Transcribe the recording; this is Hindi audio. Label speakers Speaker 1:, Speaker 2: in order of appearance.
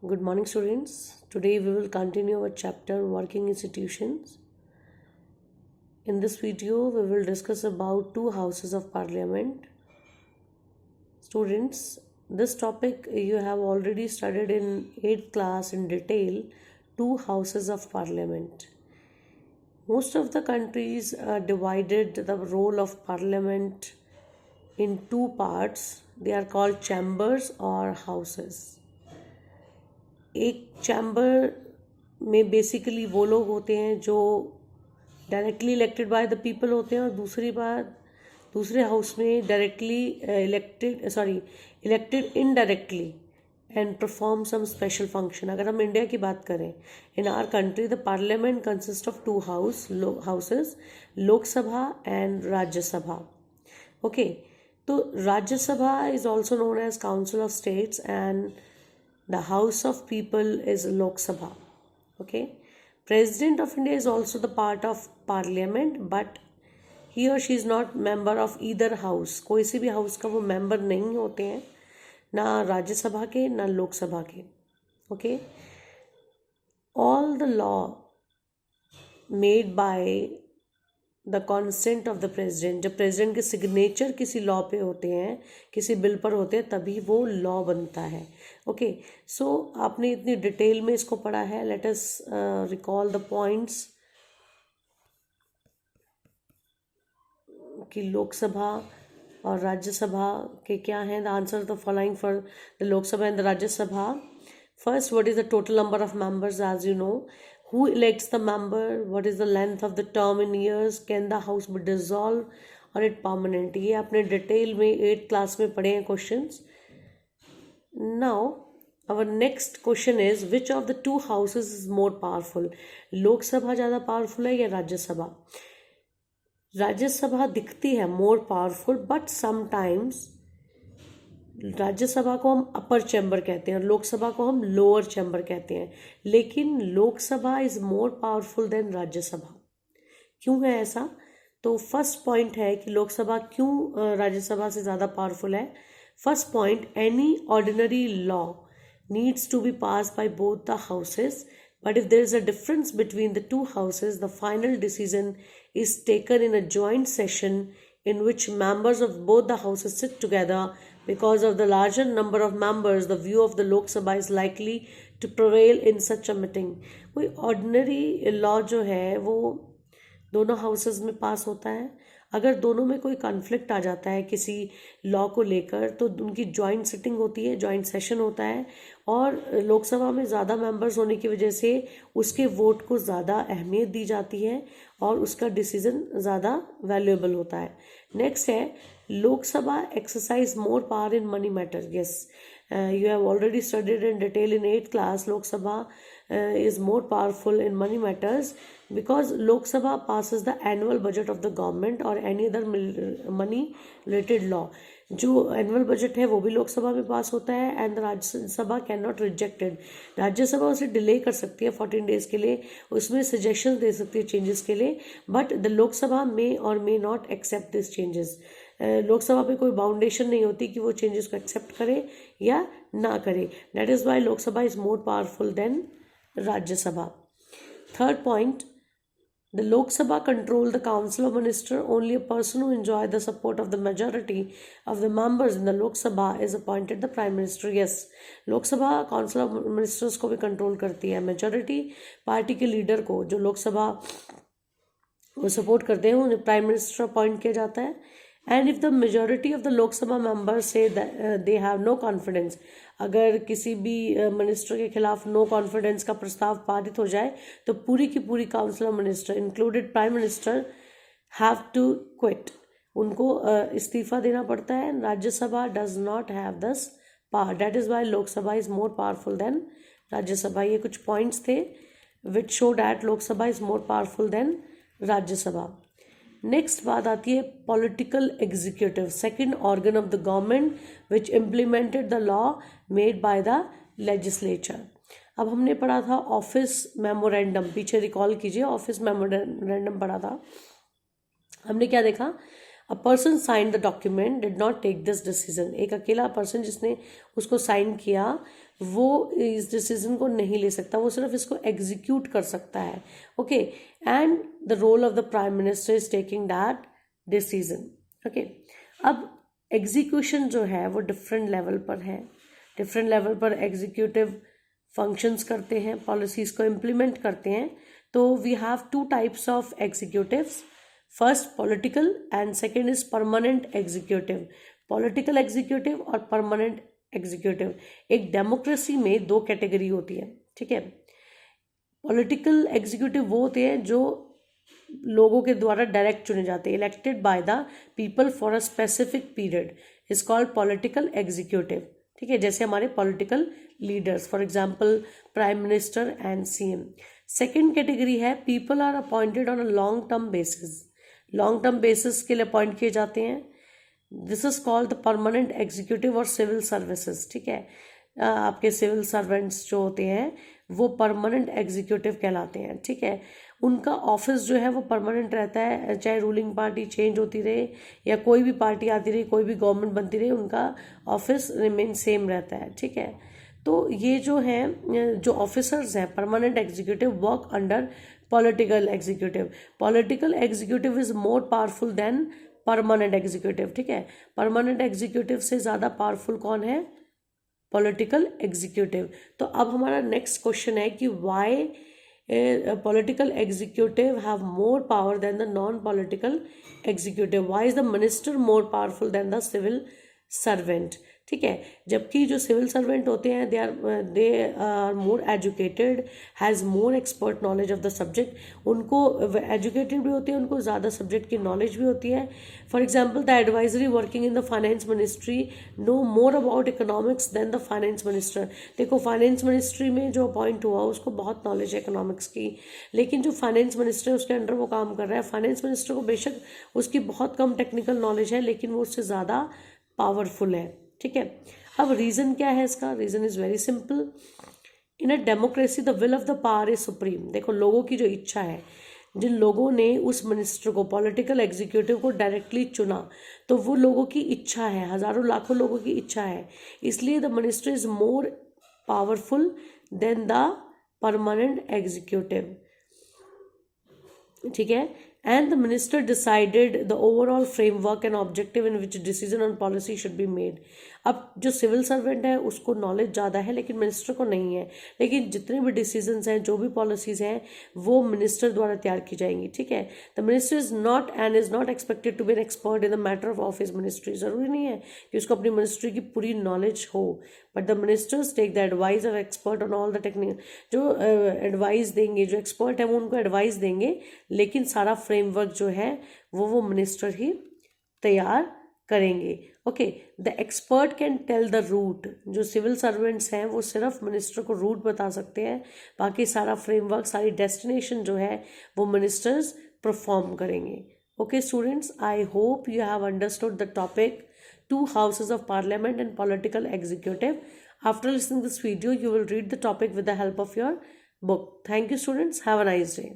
Speaker 1: Good morning, students. Today we will continue our chapter Working Institutions. In this video, we will discuss about two houses of parliament. Students, this topic you have already studied in 8th class in detail, two houses of parliament. Most of the countries divided the role of parliament in two parts. They are called chambers or houses. एक चैम्बर में बेसिकली वो लोग होते हैं जो directly elected by the people होते हैं और दूसरी बात दूसरे हाउस में directly elected indirectly and perform some special function. अगर हम इंडिया की बात करें, in our country the parliament consist of two houses, Lok Sabha and Rajya Sabha. Okay, तो Rajya Sabha is also known as council of states and the House of People is Lok Sabha. Okay, President of India is also the part of Parliament, but he or she is not member of either house. कोई सी भी हाउस का वो मेंबर नहीं होते हैं, ना राज्यसभा के ना लोकसभा के. Okay, all the law made by the consent of the president, जब प्रेजिडेंट के सिग्नेचर किसी लॉ पे होते हैं, किसी बिल पर होते हैं, तभी वो लॉ बनता है. ओके, सो आपने इतनी डिटेल में इसको पढ़ा है. Let us recall the points कि लोकसभा और राज्यसभा के क्या हैं. The answer the following for the Lok Sabha and the Rajya Sabha. First, what is the total number of members? As you know, who elects the member, what is the length of the term in years, can the house be dissolved or it permanent. ये आपने डिटेल में 8th क्लास में पढ़े हैं questions. Now our next question is which of the two houses is more powerful? Lok Sabha ज़्यादा पावरफुल है या राज्यसभा? राज्यसभा दिखती है more powerful, but sometimes Rajya Sabha को हम अपर चैम्बर कहते हैं और लोकसभा को हम लोअर चैम्बर कहते हैं. लेकिन Lok Sabha is more powerful than Rajya Sabha. क्यों है ऐसा? तो फर्स्ट पॉइंट है कि लोकसभा क्यों राज्यसभा से ज़्यादा पावरफुल है. First point, any ordinary law needs to be pass by both the houses, but if there is a difference between the two houses, the final decision is taken in a joint session in which members of both the houses sit together. Because of the larger number of members, the view of the Lok Sabha is likely to prevail in such a meeting. कोई ordinary law जो है वो दोनों हाउसेस में पास होता है. अगर दोनों में कोई कॉन्फ्लिक्ट आ जाता है किसी लॉ को लेकर, तो उनकी जॉइंट सिटिंग होती है, जॉइंट सेशन होता है, और लोकसभा में ज़्यादा मेंबर्स होने की वजह से उसके वोट को ज़्यादा अहमियत दी जाती है और उसका डिसीजन ज़्यादा वैल्यूएबल होता है. नेक्स्ट है, Lok Sabha exercise more power in money matter. Yes, you have already studied in detail in 8th class. Lok Sabha is more powerful in money matters because Lok Sabha passes the annual budget of the government or any other money related law. जो एनुअल बजट है वो भी लोकसभा में पास होता है and Rajya Sabha can not rejected. Rajya Sabha उसे डिले कर सकती है 14 डेज के लिए, उसमें सजेशन दे सकती है चेंजेस के लिए, but the Lok Sabha may or may not accept this changes. Lok Sabha पे कोई बाउंडेशन नहीं होती कि वो चेंजेस को एक्सेप्ट करे या ना करे. That is why Lok Sabha is more powerful than Rajya Sabha. Third point, the Lok Sabha control the Council of Ministers. Only a person who enjoy the support of the majority of the members in the Lok Sabha is appointed the Prime Minister. Yes, Lok Sabha Council of Ministers को भी कंट्रोल करती है. मेजॉरिटी पार्टी के लीडर को, जो लोक सभा वो सपोर्ट करते हैं, उन्हें प्राइम मिनिस्टर अपॉइंट किया जाता है. And if the majority of the Lok Sabha members से दे हैव नो कॉन्फिडेंस, अगर किसी भी मिनिस्टर के खिलाफ नो कॉन्फिडेंस का प्रस्ताव पारित हो जाए, तो पूरी की पूरी council of minister included prime minister have to quit. उनको इस्तीफा देना पड़ता है. Rajya Sabha does not have this power. That is why Lok Sabha is more powerful than Rajya Sabha. ये कुछ पॉइंट्स थे which show that Lok Sabha is more powerful than Rajya Sabha. Next बात आती है political executive, second organ of the government which implemented the law made by the legislature. अब हमने पढ़ा था ऑफिस मेमोरेंडम, पीछे रिकॉल कीजिए, ऑफिस मेमोरेंडम पढ़ा था. हमने क्या देखा? A person sign the document did not take this decision, एक अकेला पर्सन जिसने उसको साइन किया वो इस डिसीजन को नहीं ले सकता, वो सिर्फ इसको एग्जीक्यूट कर सकता है. Okay, and the role of the prime minister is taking that decision. Okay, अब एग्जीक्यूशन जो है वो डिफरेंट लेवल पर है. डिफरेंट लेवल पर एग्जीक्यूटिव फंक्शंस करते हैं, पॉलिसीज को इम्प्लीमेंट करते हैं. तो we have two types of executives. First political and second is permanent executive. Political executive और परमानेंट एग्जीक्यूटिव. एक डेमोक्रेसी में दो कैटेगरी होती है. ठीक है, पॉलिटिकल एग्जीक्यूटिव वो होते हैं जो लोगों के द्वारा डायरेक्ट चुने जाते हैं, elected by the people for a specific period, is called political executive. ठीक है, जैसे हमारे political leaders, for example prime minister and CM. Second category है people are appointed on a long term basis. Long term basis के लिए अपॉइंट किए जाते हैं. This is called the permanent executive और सिविल सर्विसेज. ठीक है, आपके सिविल सर्वेंट्स जो होते हैं वो परमानेंट एग्जीक्यूटिव कहलाते हैं. ठीक है, उनका ऑफिस जो है वो परमानेंट रहता है, चाहे रूलिंग पार्टी चेंज होती रहे या कोई भी पार्टी आती रही, कोई भी गवर्नमेंट बनती रही, उनका ऑफिस रिमेन सेम रहता है. ठीक है, तो ये जो है जो ऑफिसर्स हैं permanent executive work under political executive. Political executive is more powerful then permanent executive. ठीक है, परमानेंट एग्जीक्यूटिव से ज़्यादा पावरफुल कौन है? Political executive. तो अब हमारा नेक्स्ट क्वेश्चन है कि Y political executive have more power than the non-political executive. Why is the minister more powerful than the civil servant? ठीक है, जबकि जो सिविल सर्वेंट होते हैं they are more educated, has more expert knowledge of the subject. उनको एजुकेटेड भी होते हैं, उनको ज़्यादा सब्जेक्ट की नॉलेज भी होती है. For example the advisory working in the finance ministry know more about economics than the finance minister. देखो, फाइनेंस मिनिस्ट्री में जो अपॉइंट हुआ उसको बहुत नॉलेज है इकोनॉमिक्स की, लेकिन जो फाइनेंस मिनिस्टर है उसके अंडर वो काम कर रहा है. फाइनेंस मिनिस्टर को बेशक उसकी बहुत कम टेक्निकल नॉलेज है, लेकिन वो उससे ज़्यादा पावरफुल है. ठीक है, अब रीजन क्या है इसका? Reason is very simple. In a democracy the will of the power is supreme. देखो, लोगों की जो इच्छा है, जिन लोगों ने उस मिनिस्टर को, पॉलिटिकल एग्जीक्यूटिव को डायरेक्टली चुना, तो वो लोगों की इच्छा है, हजारों लाखों लोगों की इच्छा है. इसलिए the minister is more powerful then the permanent executive. ठीक है, and the minister decided the overall framework and objective in which decision on policy should be made. अब जो सिविल सर्वेंट है उसको नॉलेज ज़्यादा है लेकिन मिनिस्टर को नहीं है, लेकिन जितने भी डिसीजंस हैं, जो भी पॉलिसीज़ हैं, वो मिनिस्टर द्वारा तैयार की जाएंगी. ठीक है, the minister is not and is not expected to be an expert in the matter of his ministry. ज़रूरी नहीं है कि उसको अपनी मिनिस्ट्री की पूरी नॉलेज हो, but the ministers take the advice of expert on all the technique. जो एडवाइस देंगे, जो एक्सपर्ट है वो उनको एडवाइस देंगे, लेकिन सारा फ्रेमवर्क जो है वो मिनिस्टर ही तैयार करेंगे. Okay, the expert can tell the route. जो सिविल सर्वेंट्स हैं वो सिर्फ मिनिस्टर को रूट बता सकते हैं, बाकी सारा फ्रेमवर्क, सारी डेस्टिनेशन जो है वो मिनिस्टर्स परफॉर्म करेंगे. Okay students, I hope you have understood the topic two houses of parliament and political executive. After listening to this video, you will read the topic with the help of your book. Thank you students. Have a nice day.